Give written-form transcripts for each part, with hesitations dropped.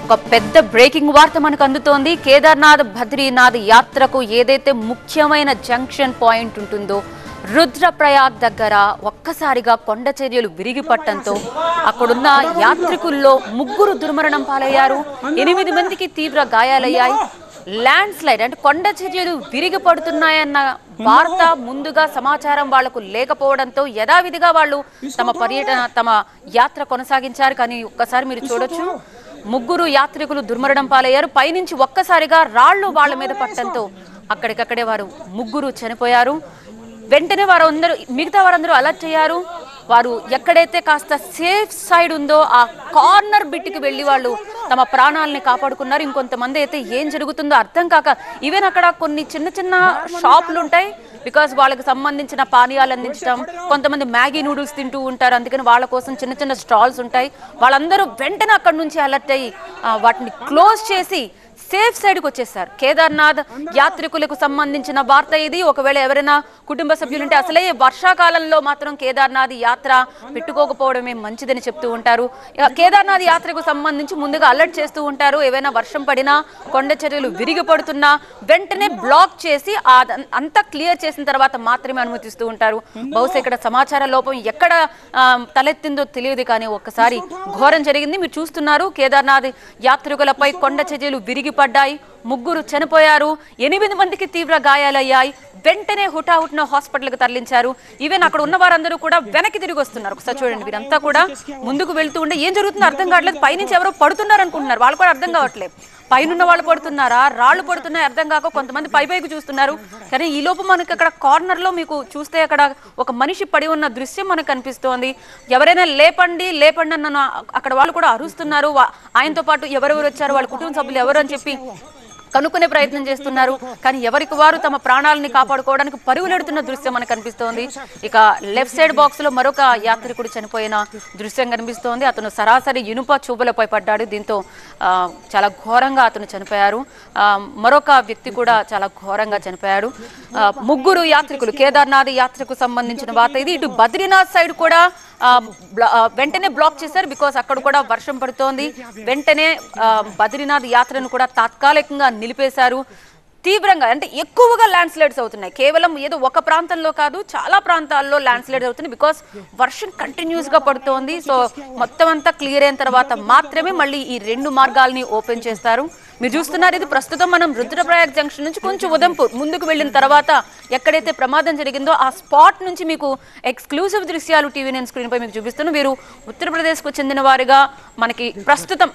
ఒక పెద్ద బ్రేకింగ్ వార్త మనకు అందుతోంది. కేదార్నాథ్ బద్రీనాథ్ యాత్రకు ఏదైతే ముఖ్యమైన జంక్షన్ పాయింట్ ఉంటుందో రుద్రప్రయాగ్ దగ్గర ఒక్కసారిగా కొండ చర్యలు విరిగిపట్టడంతో అక్కడున్న యాత్రికుల్లో 3 దుర్మరణం పాలయ్యారు. 8 మందికి తీవ్ర గాయాలయ్యాయి. ల్యాండ్ స్లైడ్ అంటే కొండ చర్యలు విరిగి పడుతున్నాయన్న వార్త ముందుగా సమాచారం వాళ్లకు లేకపోవడంతో యథావిధిగా వాళ్ళు తమ యాత్ర కొనసాగించారు. కానీ ఒక్కసారి మీరు చూడొచ్చు, 3 యాత్రికులు దుర్మరణం పాలయ్యారు. పైనుంచి ఒక్కసారిగా రాళ్లు వాళ్ళ మీద పట్టడంతో అక్కడికక్కడే వారు 3 చనిపోయారు. వెంటనే మిగతా వారందరూ అలర్ట్ అయ్యారు. వారు ఎక్కడైతే కాస్త సేఫ్ సైడ్ ఉందో ఆ కార్నర్ బిట్కి వెళ్ళి వాళ్ళు తమ ప్రాణాలని కాపాడుకున్నారు. ఇంకొంతమంది అయితే ఏం జరుగుతుందో అర్థం కాక ఈవెన్ అక్కడ కొన్ని చిన్న షాపులు ఉంటాయి. బికాస్ వాళ్ళకి సంబంధించిన పానీయాలు అందించడం, కొంతమంది మ్యాగీ నూడిల్స్ తింటూ ఉంటారు. అందుకని వాళ్ళ కోసం చిన్న స్టాల్స్ ఉంటాయి. వాళ్ళందరూ వెంటనే అక్కడి నుంచి అలర్ట్ అయ్యి వాటిని క్లోజ్ చేసి సేఫ్ సైడ్కి వచ్చేసారు. కేదార్నాథ్ యాత్రికులకు సంబంధించిన వార్త ఇది. ఒకవేళ ఎవరైనా కుటుంబ సభ్యులుంటే అసలే వర్షాకాలంలో మాత్రం కేదార్నాథ్ యాత్ర పెట్టుకోకపోవడమే మంచిదని చెప్తూ ఉంటారు. కేదార్నాథ్ యాత్రకు సంబంధించి ముందుగా అలర్ట్ చేస్తూ ఉంటారు. ఏవైనా వర్షం పడినా, కొండ చర్యలు విరిగి పడుతున్నా వెంటనే బ్లాక్ చేసి అంతా క్లియర్ చేసిన తర్వాత మాత్రమే అనుమతిస్తూ ఉంటారు. బహుశా ఇక్కడ సమాచార లోపం ఎక్కడ తలెత్తిందో తెలియదు, కానీ ఒక్కసారి ఘోరం జరిగింది. మీరు చూస్తున్నారు, కేదార్నాథ్ యాత్రికులపై కొండ చర్యలు విరిగి పడ్డాయి. 3 చనిపోయారు. 8 మందికి తీవ్ర గాయాలయ్యాయి. వెంటనే హుటాహుటిన హాస్పిటల్కి తరలించారు. ఈవెన్ అక్కడ ఉన్న వారందరూ కూడా వెనక్కి తిరిగి వస్తున్నారు. ఒకసారి చూడండి, వీరంతా కూడా ముందుకు వెళ్తూ ఉంటే ఏం జరుగుతుందో అర్థం కావట్లేదు. పైనుంచి ఎవరో పడుతున్నారు అనుకుంటున్నారు, వాళ్ళు కూడా అర్థం కావట్లేదు. పైనున్న వాళ్ళు పడుతున్నారా, రాళ్లు పడుతున్నాయి అర్థం కాక కొంతమంది పైకి చూస్తున్నారు. కానీ ఈ లోపు మనకి అక్కడ కార్నర్ లో మీకు చూస్తే అక్కడ ఒక మనిషి పడి ఉన్న దృశ్యం మనకు కనిపిస్తోంది. ఎవరైనా లేపండి అన్న అక్కడ వాళ్ళు కూడా అరుస్తున్నారు. ఆయనతో పాటు ఎవరెవరు వచ్చారు, వాళ్ళ కుటుంబ సభ్యులు ఎవరు అని చెప్పి కనుక్కునే ప్రయత్నం చేస్తున్నారు. కానీ ఎవరికి వారు తమ ప్రాణాలని కాపాడుకోవడానికి పరుగులెడుతున్న దృశ్యం మనకు కనిపిస్తోంది. ఇక లెఫ్ట్ సైడ్ బాక్స్ లో మరొక యాత్రికుడు చనిపోయిన దృశ్యం కనిపిస్తోంది. అతను సరాసరి ఇనుప చూపులపై పడ్డాడు. దీంతో చాలా ఘోరంగా అతను చనిపోయారు. మరొక వ్యక్తి కూడా చాలా ఘోరంగా చనిపోయాడు. 3 యాత్రికులు కేదార్నాథ్ యాత్రకు సంబంధించిన వార్త ఇది. ఇటు బద్రీనాథ్ సైడ్ కూడా వెంటనే బ్లాక్ చేశారు. బికాస్ అక్కడ కూడా వర్షం పడుతోంది. వెంటనే బద్రీనాథ్ యాత్రను కూడా తాత్కాలికంగా నిలిపేశారు. తీవ్రంగా అంటే ఎక్కువగా ల్యాండ్ స్లైడ్స్ అవుతున్నాయి. కేవలం ఏదో ఒక ప్రాంతంలో కాదు, చాలా ప్రాంతాల్లో ల్యాండ్ స్లైడ్స్ అవుతున్నాయి. బికాస్ వర్షం కంటిన్యూస్ గా పడుతోంది. సో మొత్తం అంతా క్లియర్ అయిన తర్వాత మాత్రమే మళ్ళీ ఈ 2 మార్గాల్ని ఓపెన్ చేస్తారు. మీరు చూస్తున్నారు, ఇది ప్రస్తుతం మనం రుద్రప్రయాగ్ జంక్షన్ నుంచి కొంచెం ఉదంపూర్ ముందుకు వెళ్ళిన తర్వాత ఎక్కడైతే ప్రమాదం జరిగిందో ఆ స్పాట్ నుంచి మీకు ఎక్స్క్లూజివ్ దృశ్యాలు TV9 స్క్రీన్ పై మీకు చూపిస్తున్నాం. వీరు ఉత్తరప్రదేశ్కు చెందిన వారిగా మనకి ప్రస్తుతం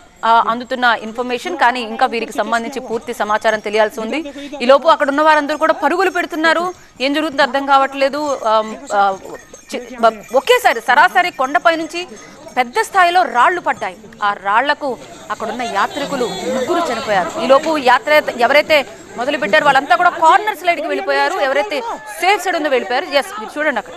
అందుతున్న ఇన్ఫర్మేషన్. కానీ ఇంకా వీరికి సంబంధించి పూర్తి సమాచారం తెలియాల్సి ఉంది. ఈ లోపు అక్కడ ఉన్న వారందరూ కూడా పరుగులు పెడుతున్నారు. ఏం జరుగుతుందో అర్థం కావట్లేదు. ఒకేసారి సరాసరి కొండపై నుంచి పెద్ద స్థాయిలో రాళ్లు పడ్డాయి. ఆ రాళ్లకు అక్కడున్న యాత్రికులు 3 చనిపోయారు. ఈ లోపు యాత్ర ఎవరైతే మొదలు పెట్టారో వాళ్ళంతా కూడా కార్నర్ స్లైడ్కి వెళ్ళిపోయారు. ఎవరైతే సేఫ్ సైడ్ ఉందో వెళ్ళిపోయారు. ఎస్, మీరు చూడండి, అక్కడ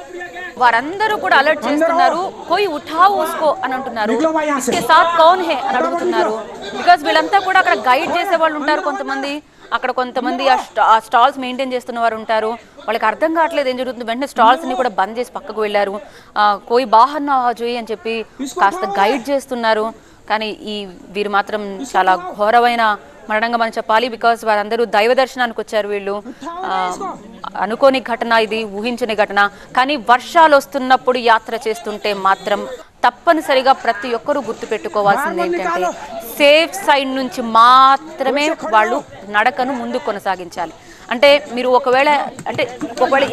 వారందరూ కూడా అలర్ట్ చేస్తున్నారు. కోయి ఉఠావ్ ఉస్కో అని అంటున్నారు. ఇస్కే సాత్ కౌన్ హే అని అడుగుతున్నారు. బికాస్ వీళ్ళంతా కూడా అక్కడ గైడ్ చేసే వాళ్ళు ఉంటారు. కొంతమంది ఆ స్టాల్స్ మెయింటైన్ చేస్తున్న వారు ఉంటారు. వాళ్ళకి అర్థం కావట్లేదు ఏం జరుగుతుంది. వెంటనే స్టాల్స్ ని కూడా బంద్ చేసి పక్కకు వెళ్ళారు. కోయి బాహర్ నా జోయి అని చెప్పి కాస్త గైడ్ చేస్తున్నారు. కానీ వీరు మాత్రం చాలా ఘోరమైన మరణంగా మనం చెప్పాలి. బికాస్ వారందరూ దైవ దర్శనానికి వచ్చారు. వీళ్ళు అనుకోని ఘటన, ఇది ఊహించని ఘటన. కానీ వర్షాలు వస్తున్నప్పుడు యాత్ర చేస్తుంటే మాత్రం తప్పనిసరిగా ప్రతి ఒక్కరూ గుర్తు పెట్టుకోవాల్సింది ఏంటంటే సేఫ్ సైడ్ నుంచి మాత్రమే వాళ్ళు నడకను ముందు కొనసాగించాలి. అంటే మీరు ఒకవేళ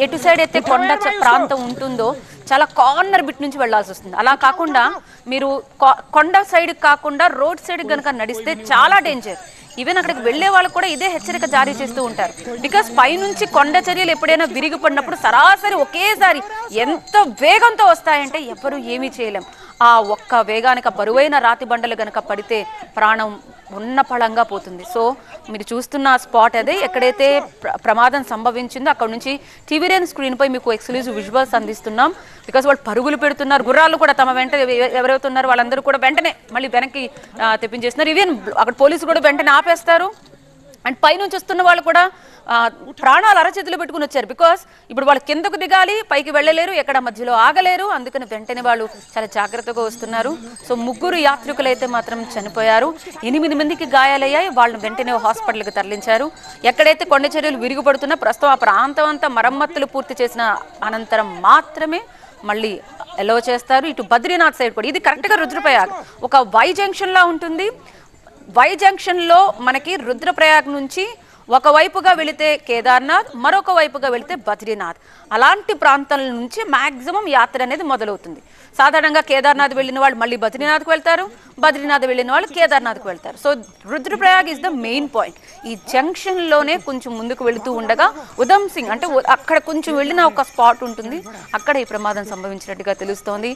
ఎటు సైడ్ అయితే కొండ ప్రాంతం ఉంటుందో చాలా కార్నర్ బిట్ నుంచి వెళ్లాల్సి వస్తుంది. అలా కాకుండా మీరు కొండ సైడ్ కాకుండా రోడ్ సైడ్ కనుక నడిస్తే చాలా డేంజర్. ఈవెన్ అక్కడికి వెళ్లే వాళ్ళు కూడా ఇదే హెచ్చరిక జారీ చేస్తూ ఉంటారు. బికాస్ పైనుంచి కొండ చర్యలు ఎప్పుడైనా విరిగిపడినప్పుడు సరాసరి ఒకేసారి ఎంత వేగంతో వస్తాయంటే ఎవరు ఏమీ చేయలేం. ఆ ఒక్క వేగానికి బరువైన రాతి బండలు గనక పడితే ప్రాణం ఉన్న పళంగా పోతుంది. సో మీరు చూస్తున్న స్పాట్ అదే, ఎక్కడైతే ప్రమాదం సంభవించిందో అక్కడ నుంచి TV9 స్క్రీన్ పై మీకు ఎక్స్క్లూజివ్ విజువల్స్ అందిస్తున్నాం. బికాస్ వాళ్ళు పరుగులు పెడుతున్నారు. గుర్రాలు కూడా తమ వెంట ఎవరైతే ఉన్నారో వాళ్ళందరూ కూడా వెంటనే మళ్ళీ వెనక్కి తెప్పించేస్తున్నారు. ఈవెన్ అక్కడ పోలీసులు కూడా వెంటనే ఆపేస్తారు. అండ్ పైనుంచి వస్తున్న వాళ్ళు కూడా ప్రాణాలు అరచేతులు పెట్టుకుని వచ్చారు. బికాస్ ఇప్పుడు వాళ్ళు కిందకు దిగాలి, పైకి వెళ్ళలేరు, ఎక్కడ మధ్యలో ఆగలేరు. అందుకని వెంటనే వాళ్ళు చాలా జాగ్రత్తగా వస్తున్నారు. సో 3 యాత్రికులు అయితే మాత్రం చనిపోయారు, 8 మందికి గాయాలయ్యాయి. వాళ్ళని వెంటనే హాస్పిటల్కి తరలించారు. ఎక్కడైతే కొండ చర్యలు విరిగిపడుతున్నా ప్రస్తుతం ఆ ప్రాంతం అంతా మరమ్మతులు పూర్తి చేసిన అనంతరం మాత్రమే మళ్ళీ ఎలో చేస్తారు. ఇటు బద్రీనాథ్ సైడ్ కూడా ఇది కరెక్ట్గా రుద్రప్రయాగ్ ఒక వై జంక్షన్లా ఉంటుంది. వై జంక్షన్లో మనకి రుద్రప్రయాగ్ నుంచి ఒకవైపుగా వెళితే కేదార్నాథ్, మరొక వైపుగా వెళితే బద్రీనాథ్. అలాంటి ప్రాంతాల నుంచి మ్యాక్సిమం యాత్ర అనేది మొదలవుతుంది. సాధారణంగా కేదార్నాథ్ వెళ్ళిన వాళ్ళు మళ్ళీ బద్రీనాథ్కి వెళ్తారు, బద్రీనాథ్ వెళ్ళిన వాళ్ళు కేదార్నాథ్కి వెళ్తారు. So Rudraprayag is the main point. ఈ జంక్షన్లోనే కొంచెం ముందుకు వెళుతూ ఉండగా ఉధమ్ సింగ్ అంటే అక్కడ కొంచెం వెళ్ళిన ఒక స్పాట్ ఉంటుంది, అక్కడ ఈ ప్రమాదం సంభవించినట్టుగా తెలుస్తోంది.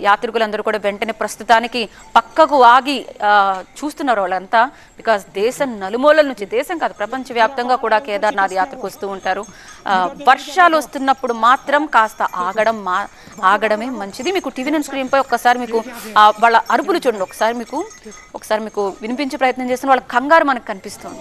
యాత్రికులందరూ కూడా వెంటనే ప్రస్తుతానికి పక్కకు ఆగి చూస్తున్నారు వాళ్ళంతా. బికాస్ దేశం నలుమూలల నుంచి, దేశం కాదు ప్రపంచవ్యాప్తంగా కూడా కేదార్నాథ్ యాత్రకు వస్తూ ఉంటారు. వర్షాలు వస్తున్నప్పుడు మాత్రం కాస్త ఆగడమే మంచిది. మీకు టీవీ9 స్క్రీన్ పై ఒక్కసారి మీకు వాళ్ళ అరుపులు చూడండి, ఒకసారి మీకు వినిపించే ప్రయత్నం చేస్తున్న వాళ్ళ కంగారు మనకు కనిపిస్తుంది.